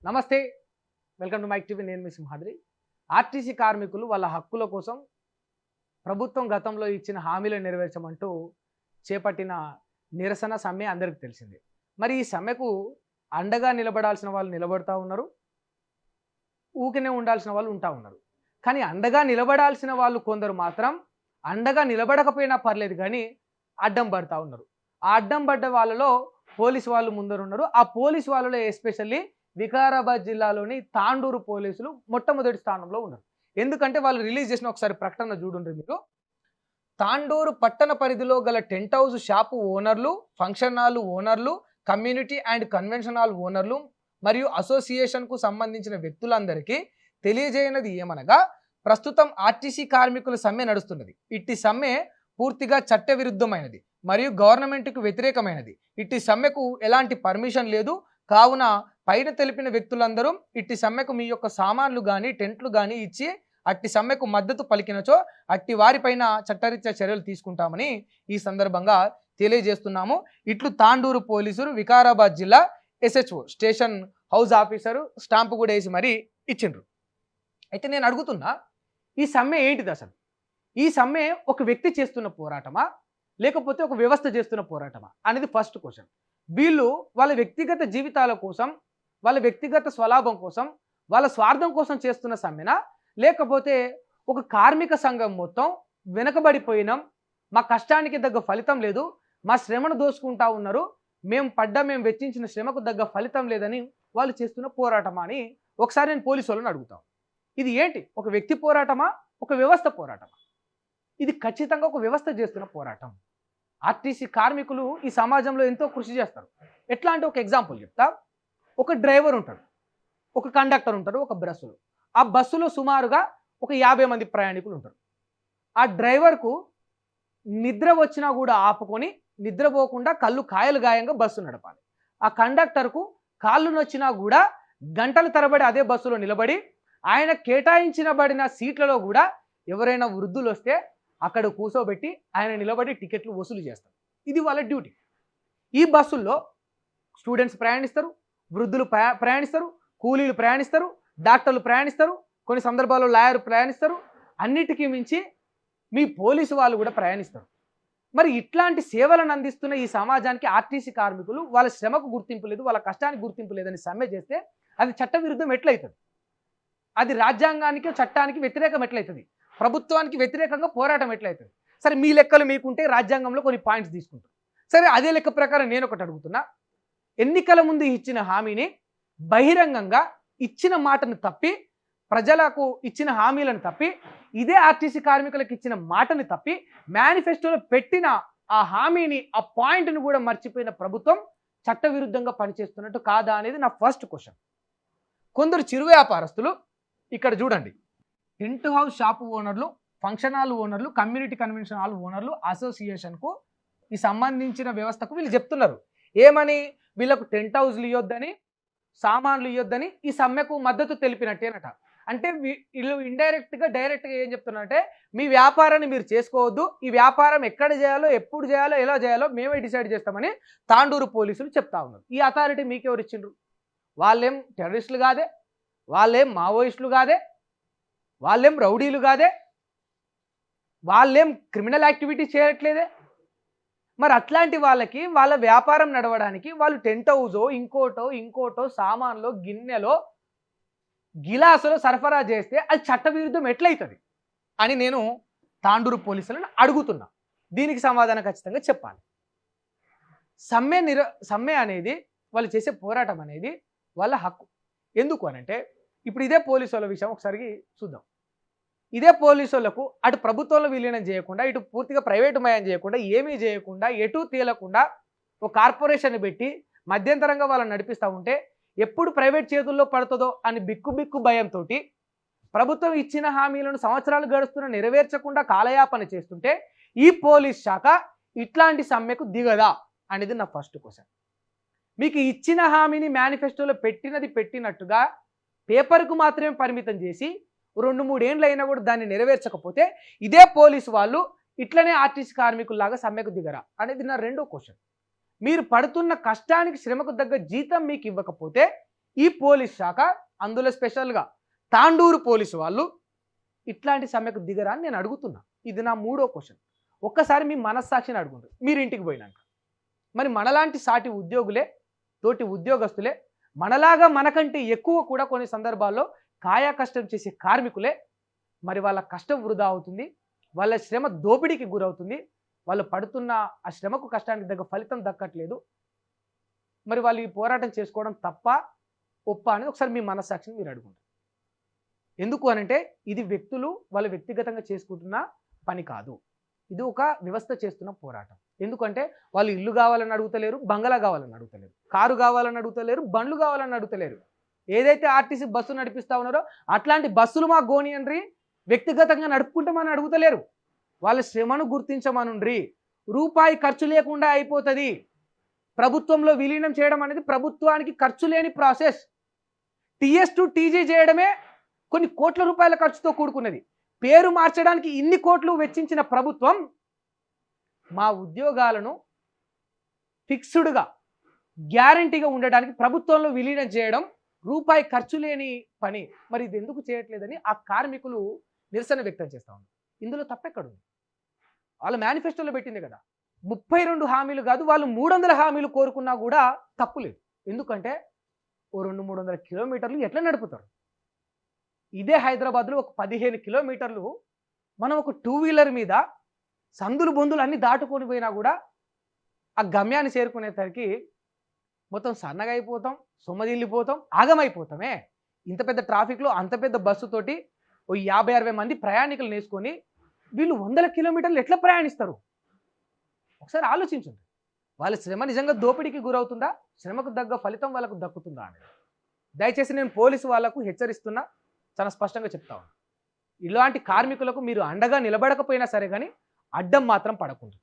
నమస్తే, welcome to mic TV. నేను మీ Simhadri. RTC కార్మికులు వాళ్ళ హక్కుల కోసం ప్రభుత్వం గతంలో ఇచ్చిన హామీలను నెరవేర్చమంటూ చేపట్టిన నిరసన సమ్మె అందరికీ తెలిసిందే. మరి ఈ సమ్మెకు అండగా నిలబడాల్సిన వాళ్ళు నిలబడతా ఉన్నారు, ఊకనే ఉండాల్సిన వాళ్ళు ఉంటా ఉన్నారు. కానీ అండగా నిలబడాల్సిన వాళ్ళు కొందరు మాత్రం అండగా నిలబడకపోయినా పర్లేదు కానీ అడ్డం పడతా ఉన్నారు. ఆ అడ్డం పడ్డ వాళ్ళలో పోలీసు వాళ్ళు ముందరున్నారు. ఆ పోలీసు వాళ్ళలో ఎస్పెషల్లీ వికారాబాద్ జిల్లాలోని తాండూరు పోలీసులు మొట్టమొదటి స్థానంలో ఉన్నారు. ఎందుకంటే వాళ్ళు రిలీజ్ చేసిన ఒకసారి ప్రకటన చూడండి మీరు. తాండూరు పట్టణ పరిధిలో గల టెంట్ హౌస్ షాపు ఓనర్లు, ఫంక్షన్ హాల్ ఓనర్లు, కమ్యూనిటీ అండ్ కన్వెన్షన్ హాల్ ఓనర్లు మరియు అసోసియేషన్కు సంబంధించిన వ్యక్తులందరికీ తెలియజేయనది ఏమనగా, ప్రస్తుతం ఆర్టీసీ కార్మికుల సమ్మె నడుస్తున్నది. ఇట్టి సమ్మె పూర్తిగా చట్టవిరుద్ధమైనది మరియు గవర్నమెంట్కు వ్యతిరేకమైనది. ఇట్టి సమ్మెకు ఎలాంటి పర్మిషన్ లేదు. కావున పైన తెలిపిన వ్యక్తులందరూ ఇట్టి సమ్మెకు మీ యొక్క సామాన్లు కానీ టెంట్లు కానీ ఇచ్చి అట్టి సమ్మెకు మద్దతు పలికినచో అట్టి వారిపైన చట్టరీత్యా చర్యలు తీసుకుంటామని ఈ సందర్భంగా తెలియజేస్తున్నాము. ఇట్లు తాండూరు పోలీసులు వికారాబాద్ జిల్లా SHO station house officer stamp కూడా వేసి మరీ ఇచ్చిండ్రు. అయితే నేను అడుగుతున్నా, ఈ సమ్మె ఏంటిది అసలు? ఈ సమ్మె ఒక వ్యక్తి చేస్తున్న పోరాటమా లేకపోతే ఒక వ్యవస్థ చేస్తున్న పోరాటమా అనేది ఫస్ట్ క్వశ్చన్. వీళ్ళు వాళ్ళ వ్యక్తిగత జీవితాల కోసం, వాళ్ళ వ్యక్తిగత స్వలాభం కోసం, వాళ్ళ స్వార్థం కోసం చేస్తున్న సమ్మెనా లేకపోతే ఒక కార్మిక సంఘం మొత్తం వెనకబడిపోయినాం, మా కష్టానికి తగ్గ ఫలితం లేదు, మా శ్రమను దోసుకుంటా ఉన్నారు, మేము వెచ్చించిన శ్రమకు తగ్గ ఫలితం లేదని వాళ్ళు చేస్తున్న పోరాటమా అని ఒకసారి నేను పోలీసు వాళ్ళని అడుగుతాను. ఇది ఏంటి? ఒక వ్యక్తి పోరాటమా, ఒక వ్యవస్థ పోరాటమా? ఇది ఖచ్చితంగా ఒక వ్యవస్థ చేస్తున్న పోరాటం. ఆర్టీసీ కార్మికులు ఈ సమాజంలో ఎంతో కృషి చేస్తారు. ఎట్లా అంటే ఒక ఎగ్జాంపుల్ చెప్తా. ఒక డ్రైవర్ ఉంటాడు, ఒక కండక్టర్ ఉంటాడు ఒక బస్సులో. ఆ బస్సులో సుమారుగా ఒక 50 మంది ప్రయాణికులు ఉంటారు. ఆ డ్రైవర్కు నిద్ర వచ్చినా కూడా ఆపుకొని నిద్రపోకుండా కళ్ళు కాయలు గాయంగా బస్సు నడపాలి. ఆ కండక్టర్కు కాళ్ళు నొచ్చినా కూడా గంటల తరబడి అదే బస్సులో నిలబడి ఆయన కేటాయించబడిన సీట్లలో కూడా ఎవరైనా వృద్ధులు వస్తే అక్కడ కూర్చోబెట్టి ఆయన నిలబడి టికెట్లు వసూలు చేస్తారు. ఇది వాళ్ళ డ్యూటీ. ఈ బస్సుల్లో స్టూడెంట్స్ ప్రయాణిస్తారు, వృద్ధులు ప్రయాణిస్తారు, కూలీలు ప్రయాణిస్తారు, డాక్టర్లు ప్రయాణిస్తారు, కొన్ని సందర్భాల్లో లాయర్ ప్రయాణిస్తారు, అన్నిటికీ మించి మీ పోలీసు వాళ్ళు కూడా ప్రయాణిస్తారు. మరి ఇట్లాంటి సేవలను అందిస్తున్న ఈ సమాజానికి ఆర్టీసీ కార్మికులు వాళ్ళ శ్రమకు గుర్తింపు లేదు, వాళ్ళ కష్టానికి గుర్తింపు లేదని సమ్మె చేస్తే అది చట్టవిరుద్ధం ఎట్లయితుంది? అది రాజ్యాంగానికి చట్టానికి వ్యతిరేకం ఎట్లయితుంది? ప్రభుత్వానికి వ్యతిరేకంగా పోరాటం ఎట్లయితుంది? సరే, మీ లెక్కలు మీకుంటే రాజ్యాంగంలో కొన్ని పాయింట్స్ తీసుకుంటారు. సరే, అదే లెక్క ప్రకారం నేను ఒకటి అడుగుతున్నా. ఎన్నికల ముందు ఇచ్చిన హామీని బహిరంగంగా ఇచ్చిన మాటను తప్పి, ప్రజలకు ఇచ్చిన హామీలను తప్పి, ఇదే ఆర్టీసీ కార్మికులకు ఇచ్చిన మాటని తప్పి, మేనిఫెస్టోలో పెట్టిన ఆ హామీని, ఆ పాయింట్ను కూడా మర్చిపోయిన ప్రభుత్వం చట్టవిరుద్ధంగా పనిచేస్తున్నట్టు కాదా అనేది నా ఫస్ట్ క్వశ్చన్. కొందరు చిరు వ్యాపారస్తులు ఇక్కడ చూడండి, టెంట్ హౌస్ షాపు ఓనర్లు, ఫంక్షన్ హాల్ ఓనర్లు, కమ్యూనిటీ కన్వెన్షన్ హాల్ ఓనర్లు అసోసియేషన్కు ఈ సంబంధించిన వ్యవస్థకు వీళ్ళు చెప్తున్నారు ఏమని? వీళ్ళకు టెంట్ హౌస్లు ఇవ్వొద్దని, సామాన్లు ఇవ్వొద్దని ఈ సమ్మెకు మద్దతు తెలిపినట్టేనట. అంటే వీళ్ళు ఇండైరెక్ట్గా డైరెక్ట్గా ఏం చెప్తున్నారంటే, మీ వ్యాపారాన్ని మీరు చేసుకోవద్దు, ఈ వ్యాపారం ఎక్కడ చేయాలో, ఎప్పుడు చేయాలో, ఎలా చేయాలో మేమే డిసైడ్ చేస్తామని తాండూరు పోలీసులు చెప్తా ఉన్నారు. ఈ అథారిటీ మీకెవరు ఇచ్చిండ్రు? వాళ్ళేం టెర్రరిస్టులు కాదే, వాళ్ళేం మావోయిస్టులు కాదే, వాళ్ళేం రౌడీలు కాదే, వాళ్ళేం క్రిమినల్ యాక్టివిటీ చేయట్లేదే. మరి అట్లాంటి వాళ్ళకి వాళ్ళ వ్యాపారం నడవడానికి వాళ్ళు టెంట్ హౌజో ఇంకోటో సామాన్లో గిన్నెలో గిలాసులో సరఫరా చేస్తే అది చట్టవిరుద్ధం ఎట్లయితుంది అని నేను తాండూరు పోలీసులను అడుగుతున్నా. దీనికి సమాధానం ఖచ్చితంగా చెప్పాలి. సమ్మె అనేది, వాళ్ళు చేసే పోరాటం అనేది వాళ్ళ హక్కు. ఎందుకు అనంటే, ఇప్పుడు ఇదే పోలీసు వాళ్ళ విషయం ఒకసారి చూద్దాం. ఇదే పోలీసు వాళ్ళకు అటు ప్రభుత్వంలో విలీనం చేయకుండా, ఇటు పూర్తిగా ప్రైవేటుమయం చేయకుండా, ఏమీ చేయకుండా, ఎటు తేలకుండా ఒక కార్పొరేషన్ పెట్టి మధ్యంతరంగా వాళ్ళని నడిపిస్తూ ఉంటే ఎప్పుడు ప్రైవేట్ చేతుల్లో పడుతుందో అని బిక్కు భయంతో ప్రభుత్వం ఇచ్చిన హామీలను సంవత్సరాలు గడుస్తున్న నెరవేర్చకుండా కాలయాపన చేస్తుంటే ఈ పోలీస్ శాఖ ఇట్లాంటి సమ్మెకు దిగదా అనేది నా ఫస్ట్ క్వశ్చన్. మీకు ఇచ్చిన హామీని మేనిఫెస్టోలో పెట్టినట్టుగా పేపర్కు మాత్రమే పరిమితం చేసి 2-3 ఏళ్ళు అయినా కూడా దాన్ని నెరవేర్చకపోతే ఇదే పోలీసు వాళ్ళు ఇట్లనే ఆర్టీసీ కార్మికుల్లాగా సమ్మెకు దిగరా అనేది నా రెండో క్వశ్చన్. మీరు పడుతున్న కష్టానికి శ్రమకు తగ్గ జీతం మీకు ఇవ్వకపోతే ఈ పోలీస్ శాఖ, అందులో స్పెషల్గా తాండూరు పోలీసు వాళ్ళు ఇట్లాంటి సమ్మెకు దిగరా అని నేను అడుగుతున్నా. ఇది నా 3వ క్వశ్చన్. ఒక్కసారి మీ మనస్సాక్షిని అడుగుంటారు మీరు ఇంటికి పోయినాక. మరి మనలాంటి సాటి ఉద్యోగులే, తోటి ఉద్యోగస్తులే, మనలాగా మనకంటే ఎక్కువ కూడా కొన్ని సందర్భాల్లో కాయా కష్టం చేసే కార్మికులే, మరి వాళ్ళ కష్టం వృధా అవుతుంది, వాళ్ళ శ్రమ దోపిడీకి గురవుతుంది, వాళ్ళు పడుతున్న ఆ శ్రమకు కష్టానికి తగ్గ ఫలితం దక్కట్లేదు. మరి వాళ్ళు ఈ పోరాటం చేసుకోవడం తప్ప ఒప్ప అనేది ఒకసారి మీ మనస్సాక్షిని మీరు అడుగుంటారు. ఎందుకు అనంటే ఇది వ్యక్తులు వాళ్ళు వ్యక్తిగతంగా చేసుకుంటున్న పని కాదు, ఇది ఒక వ్యవస్థ చేస్తున్న పోరాటం. ఎందుకంటే వాళ్ళు ఇల్లు కావాలని అడుగుతలేరు, బంగళా కావాలని అడుగుతలేరు, కారు కావాలని అడుగుతలేరు, బండ్లు కావాలని అడుగుతలేరు. ఏదైతే ఆర్టీసీ బస్సు నడిపిస్తా ఉన్నారో అట్లాంటి బస్సులు మా గోనియండ్రి, వ్యక్తిగతంగా నడుపుకుంటామని అడుగుతలేరు. వాళ్ళ శ్రమను గుర్తించమనుండ్రి. రూపాయి ఖర్చు లేకుండా అయిపోతుంది. ప్రభుత్వంలో విలీనం చేయడం అనేది ప్రభుత్వానికి ఖర్చు లేని ప్రాసెస్. టీఎస్ టు టీజీ చేయడమే కొన్ని కోట్ల రూపాయల ఖర్చుతో కూడుకున్నది. పేరు మార్చడానికి ఇన్ని కోట్లు వెచ్చించిన ప్రభుత్వం మా ఉద్యోగాలను ఫిక్స్డ్గా గ్యారంటీగా ఉండడానికి ప్రభుత్వంలో విలీనం చేయడం రూపాయి ఖర్చు లేని పని. మరి ఇది ఎందుకు చేయట్లేదని ఆ కార్మికులు నిరసన వ్యక్తం చేస్తా ఉన్నారు. ఇందులో తప్పెక్కడుంది? వాళ్ళ మేనిఫెస్టోలో పెట్టింది కదా 32 హామీలు కాదు, వాళ్ళు 300 హామీలు కోరుకున్నా కూడా తప్పులేదు. ఎందుకంటే ఓ 200-300 కిలోమీటర్లు ఎట్లా నడుపుతారు? ఇదే హైదరాబాద్లో ఒక 15 కిలోమీటర్లు మనం ఒక 2 వీలర్ మీద సందులు బొందులు అన్ని దాటుకొని పోయినా కూడా ఆ గమ్యాన్ని చేరుకునేసరికి మొత్తం సన్నగా అయిపోతాం, సొమ్మదిల్లిపోతాం, ఆగమైపోతామే. ఇంత పెద్ద ట్రాఫిక్లో అంత పెద్ద బస్సుతోటి ఓ 50-60 మంది ప్రయాణికులు నేసుకొని వీళ్ళు 100 కిలోమీటర్లు ఎట్లా ప్రయాణిస్తారు? ఒకసారి ఆలోచించండి. వాళ్ళ శ్రమ నిజంగా దోపిడీకి గురవుతుందా, శ్రమకు తగ్గ ఫలితం వాళ్ళకు దక్కుతుందా అనేది. దయచేసి నేను పోలీసు వాళ్లకు హెచ్చరిస్తున్నా, చాలా స్పష్టంగా చెప్తాను. ఇలాంటి కార్మికులకు మీరు అండగా నిలబడకపోయినా సరే కానీ అడ్డం మాత్రం పడకుండా.